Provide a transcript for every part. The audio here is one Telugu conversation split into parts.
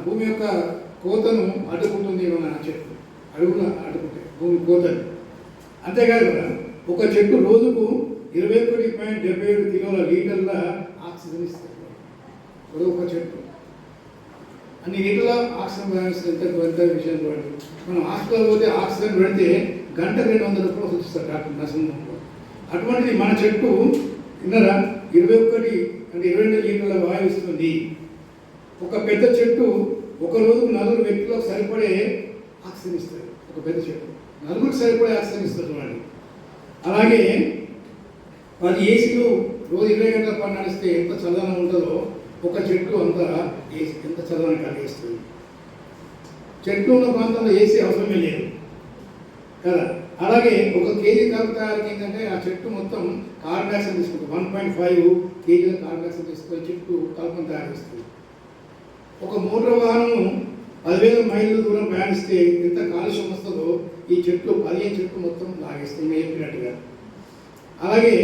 భూమి యొక్క కోతను అడ్డుకుంటుంది మన చెట్టు, అడుగున అడ్డుకుంటాయి భూమి కోతని. అంతేకాదు కదా, ఒక చెట్టు రోజుకు 21.77 కిలోల లీటర్ల ఆక్సిజన్ ఇస్తుంది. ఒక చెట్టు అన్ని లీటర్ల ఆక్సిజన్ ప్రయాణిస్తుంది. ఎంత విషయం చూడండి. మనం హాస్పిటల్ పోతే ఆక్సిజన్ పెడితే గంటకు 200 రూపాయలు చూస్తారు డాక్టర్ నర్సింహంలో. అటువంటిది మన చెట్టు విన్నరా 22 లీటర్ల వాయువు ఇస్తుంది. ఒక పెద్ద చెట్టు ఒక రోజుకు 4 వ్యక్తులకు సరిపడే ఆక్సిజన్ ఇస్తుంది. ఒక పెద్ద చెట్టు 4కి సరిపడే ఆక్సిజన్ ఇస్తుంది చూడండి. అలాగే 10 ఏసీలు రోజు 20 గంటల పాటు నడిస్తే ఎంత చల్లదనం ఉంటుందో ఒక చెట్టు అంత ఏసీ ఎంత చల్లదనం కలిగిస్తుంది. చెట్లు ఉన్న ప్రాంతంలో ఏసీ అవసరమే లేదు కదా. అలాగే 1 కేజీ కలుపు తయారీకి ఏంటంటే ఆ చెట్టు మొత్తం కార్బన్ డైఆక్సైడ్ తీసుకుంటుంది. 1.5 కేజీల కార్బన్ డైఆక్సైడ్ తీసుకొని చెట్టు కలుపును తయారు చేస్తుంది. ఒక మోటార్ వాహనం 10,000 మైళ్ళు దూరం ప్రయాణిస్తే ఎంత కాలుష్యం వస్తుందో ఈ చెట్లు 15 చెట్లు మొత్తం లాగేస్తుంది చెప్పినట్టుగా. అలాగే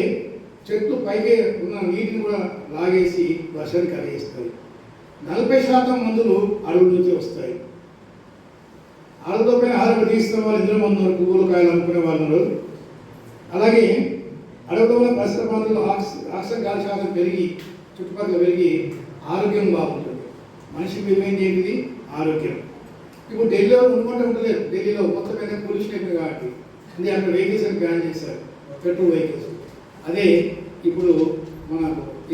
చెట్లు పైకి ఉన్న నీటిని కూడా లాగేసి వర్షాన్ని కలిగిస్తాయి. 40% మందులు అడవుల నుంచి వస్తాయి. అడవుల పైన ఆరోగ్య తీసుకున్న వాళ్ళు ఇందులో మందులు పువ్వులు కాయలు అమ్ముకునే వాళ్ళు. అలాగే అడవుల పరిసర ప్రాంతాల్లో ఆక్సిజన్ గాలి శాతం పెరిగి చుట్టుపక్కల పెరిగి ఆరోగ్యం బాగుంటుంది. మనిషి విలువైంది ఏంటిది? ఆరోగ్యం. ఇప్పుడు ఢిల్లీలో ఉండలేదు. ఢిల్లీలో మొత్తం మీద పొల్యూషన్ అయిపోయింది కాబట్టి అంటే అక్కడ వెహికల్స్ అని బ్యాన్ చేశారు, పెట్రోల్ వెహికల్స్. అదే ఇప్పుడు మన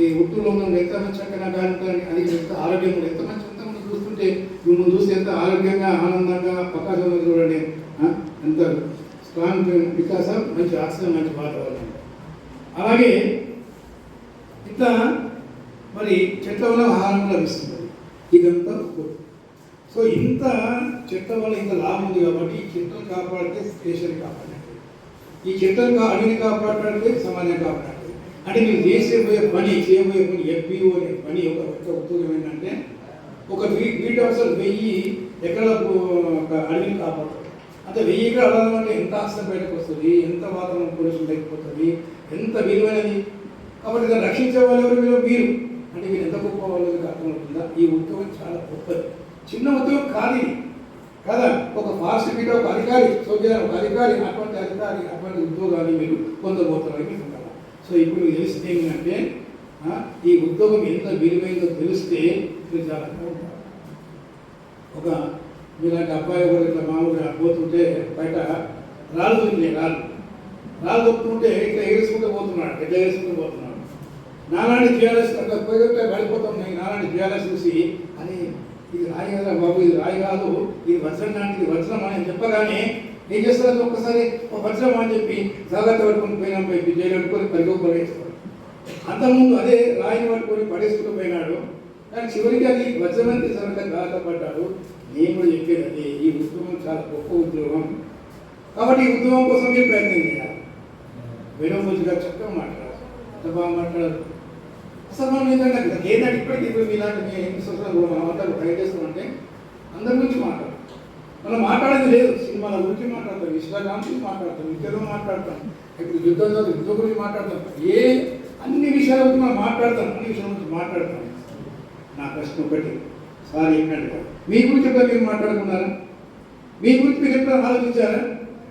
ఈ ఉత్తూరులో ఉన్న ఎంత మంచి చక్కగా గాలి ఉంటుంది, అది ఎంత ఆరోగ్యం కూడా ఎంత మంచి అంతా మనం చూస్తుంటే నువ్వు చూస్తే ఎంత ఆరోగ్యంగా ఆనందంగా ప్రకాశం చూడండి, ఎంత స్ట్రాంగ్ వికాసం, మంచి ఆక్సిజన్, మంచి వాతావరణం. అలాగే ఇంత మరి చెట్ల వల్ల ఆహారం లభిస్తుంది. ఇదంతా సో ఇంత చెట్ల వల్ల ఇంత లాభం ఉంది కాబట్టి ఈ చెట్లను కాపాడితే దేశాన్ని కాపాడినట్టు, ఈ చెట్లను అడవిని కాపాడినట్టు, సమాజాన్ని కాపాడినట్టు. అంటే మీరు చేయబోయే పని ఎఫ్పిఓ అనే పని ఒక ఉద్యోగం ఏంటంటే ఒక ఫీట్ అవసరం 1000 ఎకరాలకు అడవిని కాపాడుతుంది. అంటే 1000 ఎకరాలు అవ్వాలంటే ఎంత ఆక్సిజన్ బయటకు వస్తుంది, ఎంత వాతావరణ పొల్యూషన్ తగ్గిపోతుంది, ఎంత విలువైనది. కాబట్టి దాన్ని రక్షించే వాళ్ళు ఎవరు? మీరు. అంటే మీరు ఎంత గొప్ప వాళ్ళు అర్థమవుతుందా? ఈ ఉద్యోగం చాలా గొప్పది. చిన్న ఉద్యోగం కాదు కదా. ఒక ఫారెస్ట్ మీద ఒక అధికారి, ఒక అధికారి అటువంటి ఉద్యోగాన్ని మీరు పొందబోతున్నారని మీకు ఉండాలి. సో ఇప్పుడు మీకు తెలిసింది ఏంటంటే ఈ ఉద్యోగం ఎంత విలువైందో తెలిస్తే మీరు చాలా ఉంటారు. ఒక మీలాంటి అబ్బాయి కూడా ఇట్లా మామూలుగా పోతుంటే బయట రాళ్ళు దొరికినాయి, రాళ్ళు దొరుకుతుంటే ఇట్లా ఎగరేసుకుంటూ పోతున్నాడు, ఎట్లా ఎగరేసుకుంటూ పోతున్నాడు. నాలాంటి జియాలజీ పడిపోతాం. నాలాంటి జియాలజీ చూసి అని ఇది రాయి కదా బాబు, ఇది రాయి కాదు, ఇది వజ్రం లాంటిది, వజ్రం అని చెప్పగానే ఏం చేస్తారు? ఒక్కసారి ఒక వజ్రం అని చెప్పి జాగ్రత్త పట్టుకొని పోయి జైలు పట్టుకొని పరిగొప్పలేస్తారు. అంతకుముందు అదే రాయిని పట్టుకొని పడేసుకుంటూ పోయినాడు. కానీ చివరికి అది వజ్రం అని సరిగ్గా జాగ్రత్త పడ్డాడు. నేను కూడా చెప్పేది అదే, ఈ ఉద్యోగం చాలా గొప్ప ఉద్యోగం. కాబట్టి ఈ ఉద్యోగం కోసం మీరు ప్రయత్నం చేయాలి. వేణుమూర్తి గారు చక్కగా మాట్లాడారు, ఎంత బాగా మాట్లాడారు. అసలు మనం ఏంటంటే ఏంటంటే ఇప్పటికీ ఇప్పుడు మీలాంటి ఎన్ని సంవత్సరాలు కూడా మనం అంతా ట్రై చేస్తామంటే అందరి గురించి మాట్లాడతాం. మనం మాట్లాడేది లేదు, సినిమాల గురించి మాట్లాడతాం, ఇన్స్టాగ్రామ్ గురించి మాట్లాడతాం, నిత్యంలో మాట్లాడతాం, ఇప్పుడు యుద్ధం గురించి మాట్లాడతాం, అన్ని విషయాల గురించి మనం మాట్లాడతాం, అన్ని విషయాల గురించి మాట్లాడతాం. నా ప్రశ్న ఒకటి, సార్ ఏంటంటే మీ గురించి ఎప్పుడు మీరు మాట్లాడుకున్నారా? మీ గురించి మీరు ఎప్పుడు ఆలోచించారా?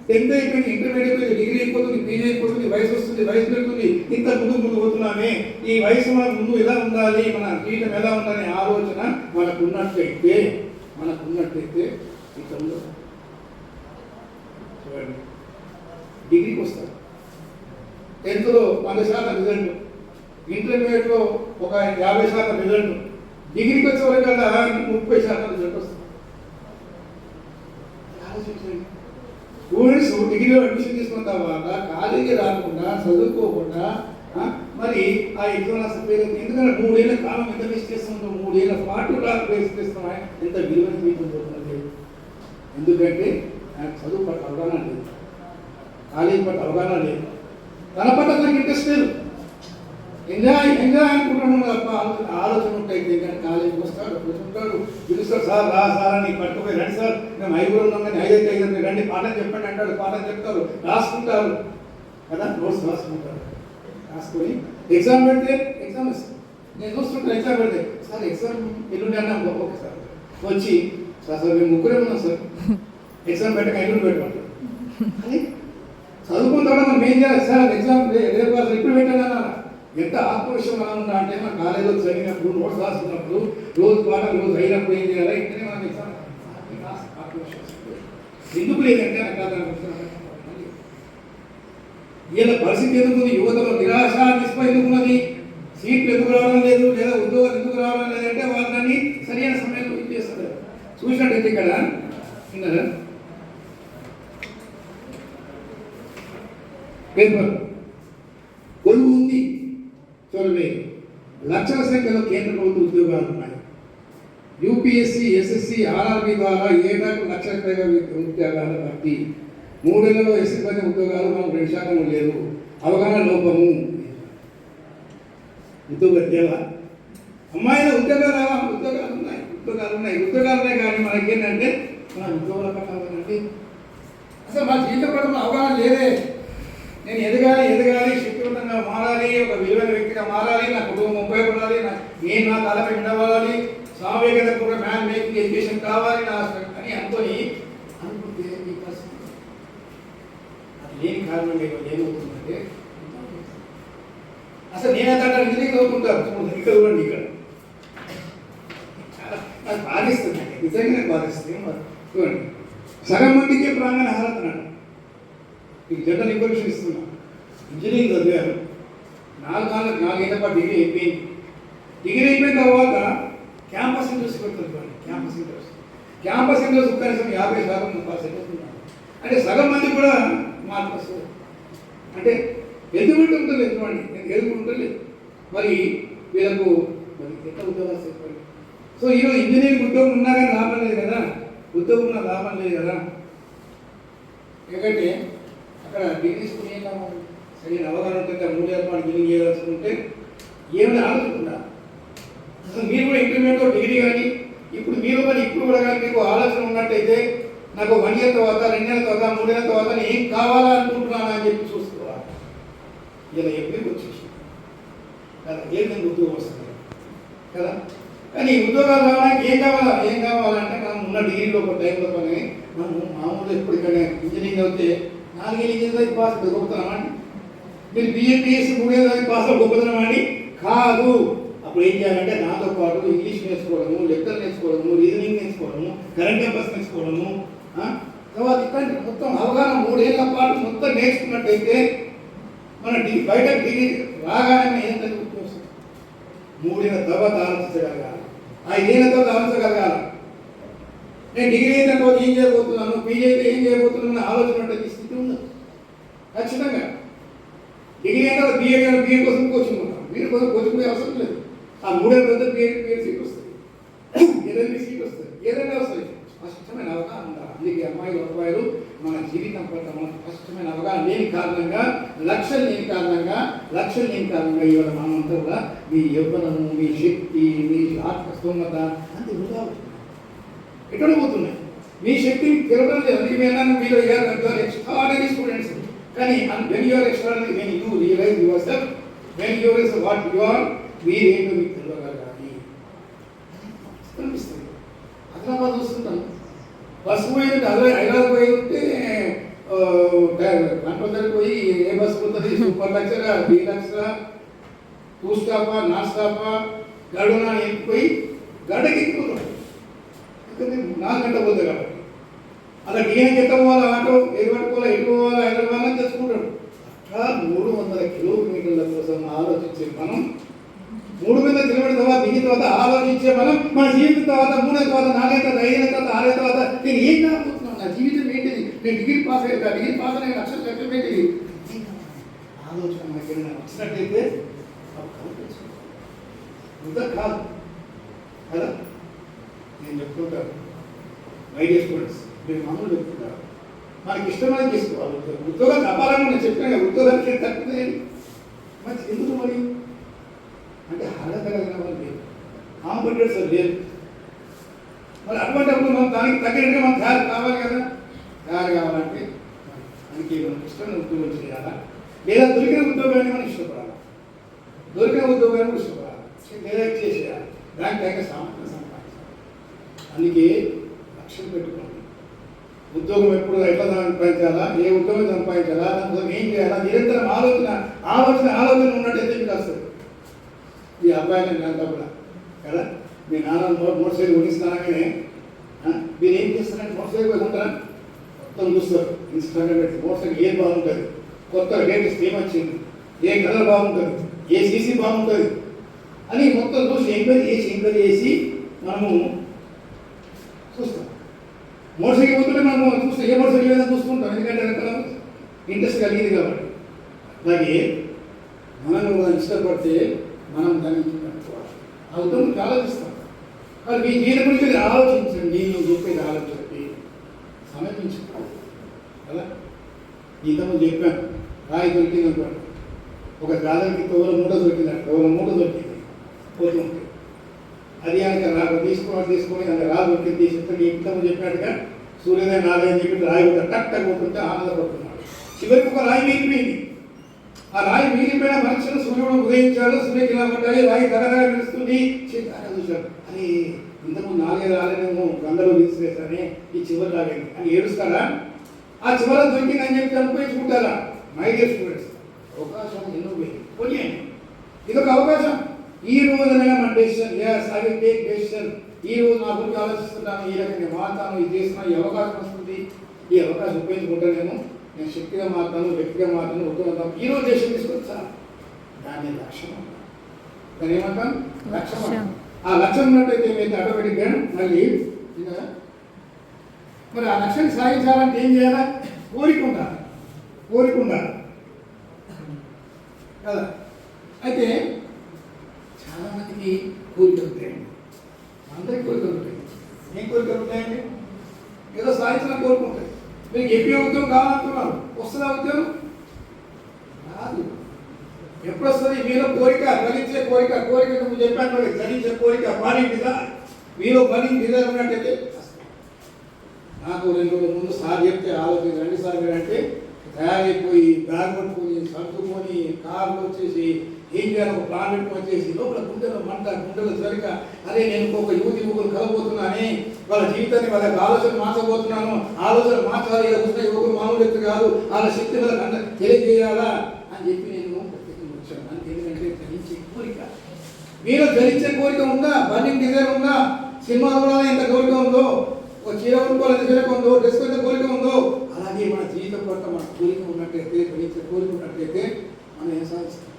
10th అయిపోయింది, ఇంటర్మీడియట్ అయిపోయింది, డిగ్రీ అయిపోతుంది, పీజీ అయిపోతుంది, వయసు వస్తుంది, వయసు పెడుతుంది, ఇంత ముందు పోతున్నామే. ఈ వయసు మన ముందు ఎలా ఉండాలి, మన జీవితం ఎలా ఉండాలనే ఆలోచన మనకున్నట్లయితే ఇట్లా ఉండదు. చూడండి, డిగ్రీకి వస్తారు, 10thలో 100% రిజల్ట్, ఇంటర్మీడియట్లో ఒక 50% రిజల్ట్, డిగ్రీకి వచ్చే వరకల్లా 30% రిజల్ట్ వస్తుంది. ఆలోచించండి. స్టూడెంట్స్ డిగ్రీలో అడ్మిషన్ తీసుకున్న తర్వాత కాలేజీ రాకుండా చదువుకోకుండా మరి ఆ ఎగ్జామ్స్ ఎందుకంటే 3 ఏళ్ళ కాలం ఎంత వేస్ట్ చేస్తుందో, 3 ఏళ్ళ పాటు వేస్ట్ చేస్తున్నాం. ఎంత విలువైన జీవితం పోతున్నది. ఎందుకంటే నాకు చదువు పట్ల అవగాహన లేదు, కాలేజీ పట్ల అవగాహన లేదు, తన పట్ల నాకు ఇంట్రెస్ట్ లేదు. ఎంజాయ్ అనుకుంటున్నాను తప్ప ఆలోచన ఉంటాయి. కానీ కాలేజీకి వస్తాడు, కూర్చుంటాడు, పిలుస్తాడు, సార్ రా సార్ అని పట్టుకుపోయి రండి సార్, మేము 5 ఉన్నాం కానీ 5 రండి పాఠం చెప్పండి అంటాడు. పాఠం చెప్తారు, రాసుకుంటారు కదా, నోట్స్ రాసుకుంటారు. రాసుకొని ఎగ్జామ్ పెడితే ఎగ్జామ్ ఇస్తాను. నేను చూస్తుంటాను, ఎగ్జామ్ పెడితే సార్ ఎగ్జామ్ ఎల్లుండి అన్నా ఓకే సార్, వచ్చి సార్ మేము ముగ్గురే ఉన్నాం సార్, ఎగ్జామ్ పెట్టక ఐదు పెట్టమంటారు. అని చదువుకున్న తర్వాత మనం ఏం చేయాలి సార్, ఎగ్జామ్ రేపు అసలు ఇప్పుడు పెట్టాను. ఎంత ఆత్మవిషయం మనం ఉన్నా అంటే మన కాలేజీలో చదివినప్పుడు, నోట్స్ రాసుకున్నప్పుడు, రోజు పాఠం రోజు అయినప్పుడు ఏం చేయాలి, ఇంటనే మనం ఎగ్జామ్ ఆత్మవిశ్వాసం ఎందుకు లేదంటే నాకు వీళ్ళ పరిస్థితి ఎందుకు, యువతలో నిరాశ నిస్ప ఎందుకున్నది, సీట్లు ఎందుకు రావడం లేదు, లేదా ఉద్యోగాలు ఎందుకు రావడం లేదంటే వాళ్ళు దాన్ని సరైన సమయంలో ఇది చేస్తారు. చూసినట్టయితే ఇక్కడ విన్నారా పేపర్ కొలువు ఉంది చూడవే, లక్షల సంఖ్యలో కేంద్ర ప్రభుత్వ ఉద్యోగాలు ఉన్నాయి. యూపీఎస్సీ, ఎస్ఎస్సి, ఆర్ఆర్బీ ద్వారా ఏడాకు లక్షల పైగా ఉద్యోగాల భర్తీ. 3 నెలల్లో ఎస్ఎస్సి ఉద్యోగాలు మనం 2 శాతం లేవు. అవగాహన లోపము. ఉద్యోగ దేవా అమ్మాయిల ఉద్యోగాలు రావా, ఉద్యోగాలు ఉన్నాయి కానీ మనకేంటంటే మన ఉద్యోగాల కావాలండి. అసలు మా జీవిత పట్ల అవగాహన లేదే. నేను ఎదగాలి, శక్తివంతంగా మారాలి, ఒక విలువైన వ్యక్తిగా మారాలి, నా కుటుంబం ఉపయోగపడాలి, నేను నా తలపై నిలవాలి, సావేగత కూడా మ్యాన్ మేకింగ్ ఎడ్యుకేషన్ కావాలి నా అని అనుకుంటే ఈ పరిస్థితి అది లేని కారణంగా ఏమవుతుందంటే అసలు నేనైతే ఇంజనీరింగ్ చదువుకుంటాను. ఇక్కడ చూడండి, ఇక్కడ చాలా నాకు బాధిస్తుంది, నిజంగా నాకు బాధిస్తుంది. చూడండి, సగం మందికే ప్రాంగణ హారత అన్నాడు. మీకు జనరల్ ఇన్ఫర్మేషన్ ఇస్తున్నా. ఇంజనీరింగ్ చదివారు, 4 ఏళ్ళ పాటు డిగ్రీ అయిపోయింది. డిగ్రీ అయిపోయిన తర్వాత క్యాంపస్ ఇంటర్వ్యూస్ పెడుతుంది. క్యాంపస్ ఇంటర్వ్యూస్ కనీసం 50% పాస్ అయిపోతున్నారు. అంటే సగం మంది కూడా మార్పు వస్తుంది. అంటే ఎదుగుంటూ ఉంటుంది, ఎదుగుంటుంది. మరి వీళ్ళకు మరి ఎంత ఉద్యోగాలు చెప్పాలి. సో ఈరోజు ఇంజనీరింగ్ ఉద్యోగం ఉన్నా కానీ లాభం లేదు కదా, ఉద్యోగం ఉన్నా లాభం లేదు కదా. ఎందుకంటే అక్కడ డిగ్రీస్ ఏం లాభం, సరైన అవగాహన ఉంటుంది. 3 ఏళ్ళ పాటు ఇంజనీరింగ్ చేయాల్సుకుంటే ఏమైనా ఆలోచన. అసలు మీరు కూడా ఇంటర్మీడియట్లో డిగ్రీ కానీ ఇప్పుడు కూడా కానీ మీకు ఆలోచన ఉన్నట్టయితే నాకు 1 ఇయర్ తర్వాత, 2 నెలల తర్వాత, 3 నెలల తర్వాత నేను ఏం కావాలనుకుంటున్నాను అని చెప్పి చూసుకోవాలి. ఇలా ఎప్పుడు వచ్చేసి కదా ఏదైనా ఉద్యోగం వస్తుంది కదా. కానీ ఉద్యోగాలు రావడానికి ఏం కావాలంటే మనం ఉన్న డిగ్రీలో ఒక టైంలో కానీ మనం మామూలు ఎప్పటికైనా ఇంజనీరింగ్ అయితే 4 ఏళ్ళు ఇంజనీరింగ్ పాస్ గొప్పతనమండి. మీరు బిఏపీఎస్సీ 3 ఏళ్ళు పాస్ గొప్పతనమండి కాదు. అప్పుడు ఏం చేయాలంటే నాతో పాటు ఇంగ్లీష్ నేర్చుకోవడము, లెక్కలు నేర్చుకోవడము, రీజనింగ్ నేర్చుకోవడము, కరెంట్ అఫైర్స్ నేర్చుకోవడము, తర్వాత ఇట్లాంటి మొత్తం అవగాహన 3 ఏళ్ళ పాటు మొత్తం నేర్చుకున్నట్టయితే మన బయట డిగ్రీ రాగానే ఏం వస్తుంది. 3 ఏళ్ళ తర్వాత ఆలోచించగలగాలి, 5 ఏళ్ళ తర్వాత ఆలోచించగలగాలి. నేను డిగ్రీ అయిన తర్వాత ఏం చేయబోతున్నాను, పీజీ అయితే ఏం చేయబోతున్నాను ఆలోచన స్థితి ఉంది ఖచ్చితంగా. డిగ్రీ అయిన తర్వాత బీఏ కోసం కోచింగ్ ఉంటాం, బీఏ కోసం కోచింగ్ పోయే అవసరం లేదు. ఆ 3 ఏళ్ళ తర్వాత బీఏ సీట్ వస్తుంది, ఏదైనా సీట్ వస్తుంది, ఏదైనా వస్తుంది. స్పష్టమైన అవగాహన ఉండాలి. అందుకే అబ్బాయిలు మన జీవితం పట్ల మన స్పష్టమైన అవగాహన లేని కారణంగా, లక్ష్యం లేని కారణంగా ఇవాళ మనమంతా కూడా మీ యవ్వనము, మీ శక్తి, మీ ఆత్మస్థోమత అంతే వృధా అవుతుంది, ఎక్కడ పోతున్నాయి. మీ శక్తి తెలవడం లేదు. అందుకే మీరు ఎక్స్ట్రాడనరీ స్టూడెంట్స్. కానీ when you are extraordinary, when you realise your self, when you realise what you are, మీరేంటో మీకు తెలియగలగాలి అనిపిస్తుంది. హైదరాబాద్ వస్తుంటాను, బస్సు పోయింటే హైదరాబాద్ పోయి ఉంటే కంట్రోల్ పోయి ఏ బస్సు పోతుంది, సూపర్ లక్సరా, బి లక్సరా, 2 స్టాపా, 4 స్టాపా, గడువునా ఎక్కిపోయి గడ్డకి ఎక్కిపోతాడు. ఎందుకంటే 4 గంటలు పోతుంది కాబట్టి. అలా డిఎన్కి ఎట్ట పోవాలా, ఆటో ఏది పట్టుకోవాలా, ఎటు పోవాలా, హైదరాబాద్ అని తెచ్చుకుంటాడు. అట్లా 300 కిలోమీటర్ల కోసం ఆలోచించే మనం, 300 కిలోమీటర్ల తర్వాత దిగిన తర్వాత ఆలోచించే మనం, మన జీవితం తర్వాత 3 ఏళ్ళ తర్వాత, 4 ఏళ్ళ తర్వాత, 5 ఏళ్ళ తర్వాత, 6 ఏళ్ళ తర్వాత నేను ఏం కాబోతున్నాను, నా జీవితం ఏంటిది, నేను డిగ్రీ పాస్ అయ్యా, డిగ్రీ పాస్ అయ్యే లక్షలు ఏంటిది ఆలోచన మనకి వచ్చినట్టయితే వృధా కాదు కదా. నేను చెప్తుంటాను, మై డియర్ స్టూడెంట్స్, మీరు మామూలు చెప్తుంటారు, మనకి ఇష్టమైన చేసుకోవాలి. ఉద్యోగాలు అపారంగా నేను చెప్పిన ఉద్యోగానికి తక్కువ మంచి ఎందుకు మరి అంటే అర్హత కలిగిన వాళ్ళు లేరు, కాంపిటేటర్స్ లేరు. మరి అటువంటిప్పుడు మనం దానికి తగినట్టుగా మనం తయారు కావాలి కదా. తయారు కావాలంటే మనకి మనం ఇష్టమైన ఉద్యోగం చేయాలా, లేదా దొరికిన ఉద్యోగాన్ని మనం ఇష్టపడాలి, దొరికిన ఉద్యోగాన్ని ఇష్టపడాలి, లేదా చేసేయాలి. దానికి తగ్గ సామర్థ్యం సంపాదించాలి. అందుకే లక్ష్యం పెట్టుకోండి. ఉద్యోగం ఎప్పుడు ఎట్లా సంపాదించాలా, ఏ ఉద్యోగం సంపాదించాలా, దానికోసం ఏం చేయాలా, నిరంతరం ఆలోచన ఉన్నట్టయితే మీకు వస్తుంది. ఈ అబ్బాయిని అంతా కూడా కదా, మీ నాన్న మోటార్ సైకిల్ కొనిస్తానగానే మీరు ఏం చేస్తారంటే మోటార్ సైకిల్ కొంటారా, మొత్తం చూస్తారు ఇన్స్టాగ్రామ్ పెట్టి మోటార్ సైకిల్ ఏం బాగుంటుంది, కొత్త లేటెస్ట్ ఏమొచ్చింది, ఏ కలర్ బాగుంటుంది, ఏ సీసీ బాగుంటుంది అని మొత్తం చూసి ఎంక్వైరీ చేసి మనము చూస్తాం. మోటార్ సైకిల్ పోతుంటే మనము చూస్తే ఏ మోటార్ సైకిల్ లేదని చూసుకుంటాం, ఎందుకంటే రకాల ఇంట్రెస్ట్ కలిగింది కాబట్టి. అలాగే మనం దాన్ని ఇష్టపడితే మనం దాన్ని ఆ ఉద్యోగం ఆలోచిస్తాం. మరి మీ జీవితం గురించి ఆలోచించండి, నేను చెప్పేది ఆలోచించండి, సమర్పించుకోవాలి కదా. ఇంతకు చెప్పాను, రాయి దొరికింది అనుకోండి, ఒక గాలికి తోల మూట దొరికిందంట, తోల మూట దొరికింది పోతుంటే అది కనుక తీసుకొని కనుక రాదు దొరికింది తీసుకుంటే ఇంతకు చెప్పినట్టుగా సూర్యోదయం 4 అని చెప్పి రాయి కూడా టక్ పోతుంటే ఆనందపడుతున్నాడు. చివరికి ఒక రాయి మిగిలిపోయింది. ఆ రాయి మిగిలిపోయిన మనుషులు సూర్యుడు ఉదయించాడు, సూర్యకిలా పడ్డాయి, రాయి తగగా నిలుస్తుంది. చూశాడు, అని ఇంతకుముందు 4 రాలేమో అందరూ తీసివేస్తానే ఈ చివరి రాలేదు అని ఏడుస్తారా? ఆ చివరి దొరికిందని చెప్పి అనుభవించుకుంటారా? మై డియర్ స్టూడెంట్స్, అవకాశం ఎన్నో పోనీయండి, ఇదొక అవకాశం. ఈ రోజునైనా మన decision, I will take decision. ఈ రోజు నా గురించి ఆలోచిస్తున్నాను, ఈ రకంగా మారుతాను, ఇది చేస్తున్నాను, ఈ అవకాశం వస్తుంది, ఈ అవకాశం ఉపయోగించుకుంటానేమో, నేను శక్తిగా మారుతాను, వ్యక్తిగా మారుతాను, ఉద్యోగం. ఈ రోజు డెసిషన్ తీసుకొచ్చా, దాన్ని లక్ష్యం అంటాను. దాన్ని ఏమంటాను? లక్ష్యం అంటాను. ఆ లక్ష్యం ఉన్నట్టయితే ఏమైతే ఆటోమేటిక్గా మళ్ళీ మరి ఆ లక్ష్యాన్ని సాధించాలంటే ఏం చేయాలా? కోరిక ఉండాలి కదా. అయితే చాలామందికి కోరికలు ఉంటాయండి, అందరికీ కోరికలు ఉంటాయి. ఏం కోరికలు ఉంటాయండి? ఏదో సాధించాలని కోరుకుంటాయి. మీకు ఎంపీ ఉద్యోగం కావాలనుకున్నారు, వస్తుందా ఉద్యోగం? రాదు. ఎప్పుడు వస్తుంది? మీలో కోరిక, ఫలించే కోరిక నువ్వు చెప్పాను వాళ్ళకి, ఫలించే కోరిక బర్నింగ్ డిజైర్, మీలో బర్నింగ్ డిజైర్ ఉన్నట్టయితే. నాకు 2 రోజుల ముందు సార్ చెప్తే ఆలోచించండి సార్, మీరంటే తయారైపోయి బ్యాగ్ పట్టుకొని సర్దుకొని కార్లు వచ్చేసి ఏం చేయాలి, ఒక ప్లాన్ పెట్టుకొని వచ్చేసి లోపల గుండెలో మంట, గుండెలో జరిక, అదే నేను ఒక యువకులు కలబోతున్నానే, వాళ్ళ జీవితాన్ని వాళ్ళకి ఆలోచన మార్చబోతున్నాను, ఆలోచన మార్చాలి, ఇలా కూర్చున్న యువకులు మామూలు వ్యక్తి కాదు, వాళ్ళ శక్తి వాళ్ళకి తెలియజేయాలా అని చెప్పి నేను వచ్చాను. అంటే ఎందుకంటే ధరించే కోరిక, మీలో ధరించే కోరిక ఉందా? బర్నింగ్ డిజైర్ ఉందా? సినిమా చూడాలని ఎంత కోరిక ఉందో, ఒక చీర కొనుక్కోవాలని కోరిక ఉందో, డ్రెస్ కొంత కోరిక ఉందో, అలాగే మన జీవితం పట్ల మన కోరిక ఉన్నట్టయితే, ధరించే కోరిక ఉన్నట్టయితే మనం ఏం సాధిస్తాం?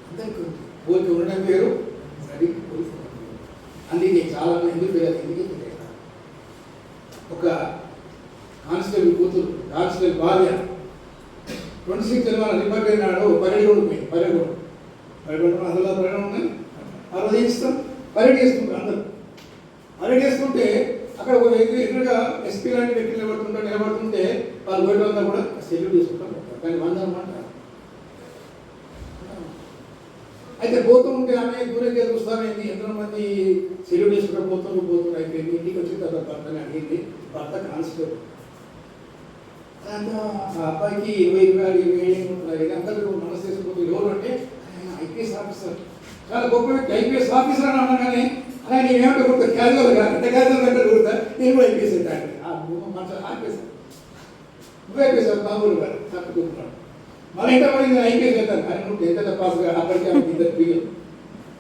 అందరికీ కోరిక ఉండడం వేరు, సరిగ్గా కోరిక. అందుకే చాలా ఎందుకు తెలియదు. ఒక కానిస్టేబుల్ కూతురు, కానిస్టేబుల్ భార్య 26 జనవరి రిపబ్లిక్ నాడు పరేడ్ ఉండిపోయింది. పరేడ్ అందులో పరేడ్ ఉన్నాయి, ఆ రోజు ఇస్తాం పరేడ్ చేసుకుంటారు. అందరూ పరేడ్ చేసుకుంటే అక్కడ ఒక వ్యక్తి ఎదురుగా ఎస్పీ లాంటి వ్యక్తులు నిలబడుతుంటే వాళ్ళు బయట కూడా సెల్యూట్ చేసుకుంటారు. కానీ 100 మంది అయితే పోతూ ఉంటే ఆమె దూరంగా చూస్తామేంది, ఎంతమంది సెల్యూట్ చేసుకుంటూ పోతున్నారు అయిపోయింది. ఇంటికి వచ్చిన తర్వాత భర్తని అడిగింది. భర్త కానిస్టేబుల్, దాంతో ఆ అబ్బాయికి 20-27 అందరూ మనసు చేసుకుంటూ ఎవరు అంటే ఐపీఎస్ ఆఫీసర్, చాలా గొప్ప వ్యక్తి, ఐపీఎస్ ఆఫీసర్ అని అనగానే అలా నేనేమంటే కొత్త క్యాజువల్ కాదు, ఎంత క్యాజువల్ కంటే కొడతా, నేను కూడా ఐపీఎస్ అంటే ఆ మనసు ఆపేసి నువ్వు ఐపీఎస్ బాబులు గారు తప్పుకుంటున్నాడు. మన ఇంట పడింది ఐపీఎస్ అవుతాను, కానీ నువ్వు 10th పాస్గా అప్పటికే 2 పిల్లలు,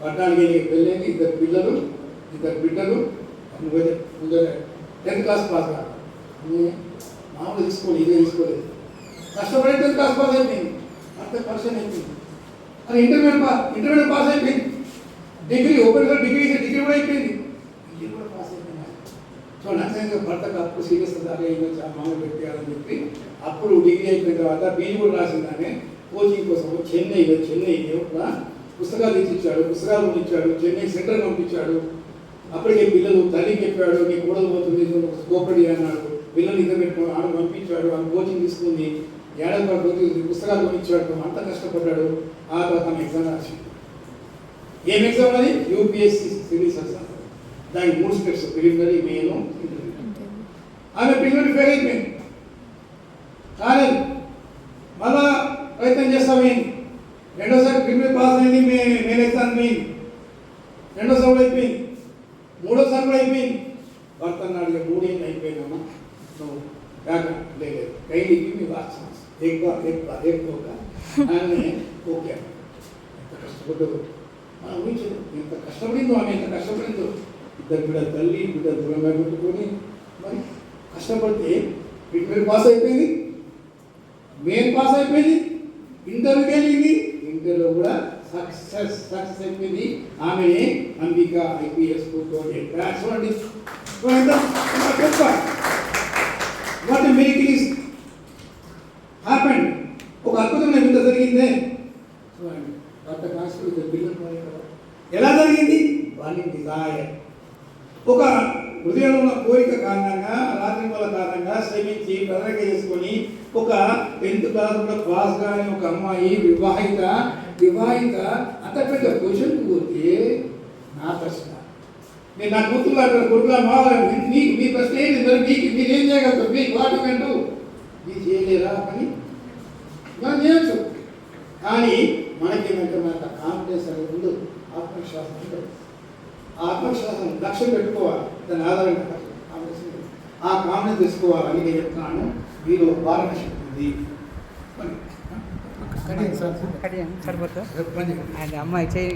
పట్టణానికి పెళ్ళైంది, 2 పిల్లలు, 2 బిడ్డలు, నువ్వు 10th క్లాస్ పాస్ కాదు, మామూలు తీసుకోలేదు, ఇదే తీసుకోలేదు, కష్టపడి 10th క్లాస్ పాస్ అయిపోయింది, 40% అయిపోయింది. అది ఇంటర్మీడియట్ పాస్ అయిపోయింది, డిగ్రీ ఓపెన్ డిగ్రీ కూడా అయిపోయింది, ఇది కూడా పాస్ అయిపోయింది. సో నచ్చంగా భర్తకు అప్పుడు సీరియస్ దాకా మామూలు పెట్టాలని చెప్పి అప్పుడు డిగ్రీ అయిపోయిన తర్వాత పీజీ కూడా రాసిందానే కోచింగ్ కోసం చెన్నై పుస్తకాలు తెచ్చిచ్చాడు, పుస్తకాలు పంపించాడు, చెన్నై సెంటర్ పంపించాడు. అప్పటికే పిల్లలు తల్లికి చెప్పాడు, నీ కూడలు పోతుంది కోపడి అన్నాడు. పిల్లలు ఇద్దరు పెట్టుకుని ఆమె పంపించాడు, ఆమె కోచింగ్ తీసుకుంది, ఏడాది పాటు పుస్తకాలు పంపించాడు, అంత కష్టపడ్డాడు. ఆ తర్వాత ఆమె ఎగ్జామ్ రాసింది. ఏం ఎగ్జామ్ అది? UPSC civil service. దానికి 3 స్టెప్స్, ప్రిలిమినరీ, మెయిన్, ఇంటర్వ్యూ. ఆమె ప్రిలిమినరీ ఫెయిల్ అయిపోయింది, కాలేదు, మళ్ళా ప్రయత్నం చేస్తామేంది, రెండోసారి ప్రిలిమినరీ పాస్ అయింది, మెయిన్ ఎగ్జామ్ మెయిన్, రెండోసారి అయిపోయింది, 3వ అయిపోయింది. భర్త అన్నాడు, ఇక 3 ఏళ్ళు అయిపోయిందమ్మా, నువ్వు కాక లేదు కైలికి మీ వాచ్ ఎక్కువ అని ఓకే. ఎంత కష్టపడ్డదు మనం ఊహించదు, ఎంత కష్టపడిందో ఆమె, ఎంత కష్టపడిందో. 2 బిడ్డల తల్లి, బిడ్డ దూరంగా పెట్టుకొని మరి కష్టపడితే ఇంటర్ పాస్ అయిపోయింది, మెయిన్ పాస్ అయిపోయింది, ఇంటర్కి వెళ్ళింది, ఇంటర్లో కూడా సక్సెస్ అయిపోయింది. ఆమె అంబిక IPS చూడండి. What a miracle is happened. ఒక అద్భుతమైన వింత జరిగిందే చూడండి. భర్త కాన్స్టిట్యూట్ పిల్లలు ఎలా జరిగింది? వాళ్ళ డిజైర్, ఒక హృదయంలో ఉన్న కోరిక కారణంగా, రాత్రి వాళ్ళ కారణంగా శ్రమించి ప్రణాళిక చేసుకొని ఒక 10th క్లాస్ కూడా పాస్ కానీ ఒక అమ్మాయి వివాహిత అంత పెద్ద క్వశ్చన్ పోతే నా ప్రశ్న, నేను నా కూతురు అంటారు కొడుకులా మావాలని మీ ప్రశ్న ఏంటి? మీకు మీరేం చేయగలుగుతారు? మీకు వాటి కంటూ మీరు చేయలేరా పని? మనం చేయొచ్చు, కానీ మనకేమంటే మనకు కాన్ఫిడెన్స్ అనేది ఉండదు, ఆత్మవిశ్వాసం ఉండదు. ఆత్మవిశ్వాసం లక్ష్యం పెట్టుకోవాలి, దాని ఆధారంగా ఆ కాన్ఫిడెన్స్ తెచ్చుకోవాలని నేను చెప్తున్నాను. మీరు పారదర్శకత ఉంది. సరిపోతుంది. అమ్మాయి చేయి